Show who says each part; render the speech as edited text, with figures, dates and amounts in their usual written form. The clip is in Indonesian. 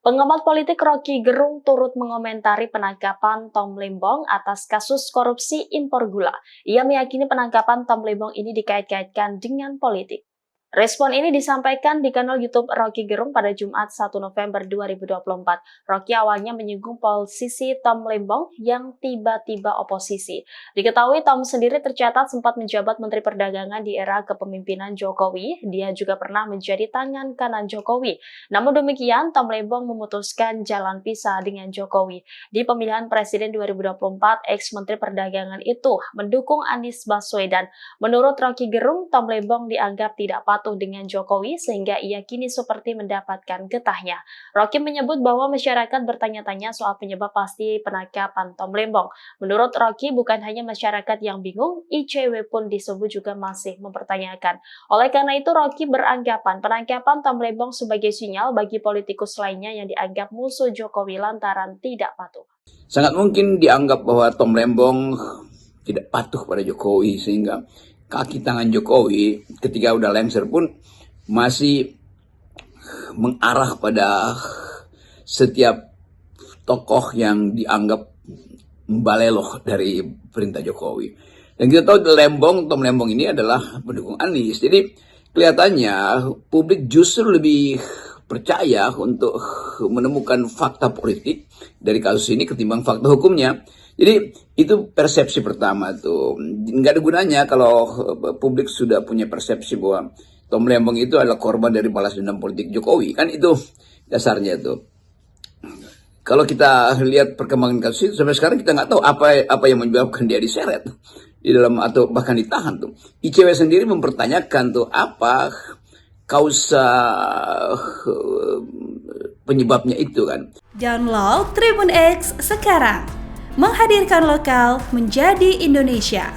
Speaker 1: Pengamat politik Rocky Gerung turut mengomentari penangkapan Tom Lembong atas kasus korupsi impor gula. Ia meyakini penangkapan Tom Lembong ini dikait-kaitkan dengan politik. Respon ini disampaikan di kanal YouTube Rocky Gerung pada Jumat 1 November 2024. Rocky awalnya menyinggung posisi Tom Lembong yang tiba-tiba oposisi. Diketahui Tom sendiri tercatat sempat menjabat Menteri Perdagangan di era kepemimpinan Jokowi. Dia juga pernah menjadi tangan kanan Jokowi. Namun demikian, Tom Lembong memutuskan jalan pisah dengan Jokowi. Di pemilihan Presiden 2024, ex-Menteri Perdagangan itu mendukung Anies Baswedan. Menurut Rocky Gerung, Tom Lembong dianggap tidak patuh dengan Jokowi sehingga ia kini seperti mendapatkan getahnya. Rocky menyebut bahwa masyarakat bertanya-tanya soal penyebab pasti penangkapan Tom Lembong. Menurut Rocky, bukan hanya masyarakat yang bingung, ICW pun disebut juga masih mempertanyakan. Oleh karena itu, Rocky beranggapan penangkapan Tom Lembong sebagai sinyal bagi politikus lainnya yang dianggap musuh Jokowi lantaran tidak patuh.
Speaker 2: Sangat mungkin dianggap bahwa Tom Lembong tidak patuh pada Jokowi sehingga kaki tangan Jokowi ketika udah lengser pun masih mengarah pada setiap tokoh yang dianggap membaleloh dari perintah Jokowi. Dan kita tahu Tom Lembong ini adalah pendukung Anies. Jadi kelihatannya publik justru lebih percaya untuk menemukan fakta politik dari kasus ini ketimbang fakta hukumnya. Jadi itu persepsi pertama tuh. Nggak ada gunanya kalau publik sudah punya persepsi bahwa Tom Lembong itu adalah korban dari balas dendam politik Jokowi. Kan itu dasarnya tuh. Kalau kita lihat perkembangan kasus itu sampai sekarang kita nggak tahu apa yang menyebabkan dia diseret di dalam atau bahkan ditahan tuh. ICW sendiri mempertanyakan tuh apa kausa penyebabnya itu kan.
Speaker 3: Download Tribun X sekarang. Menghadirkan lokal menjadi Indonesia.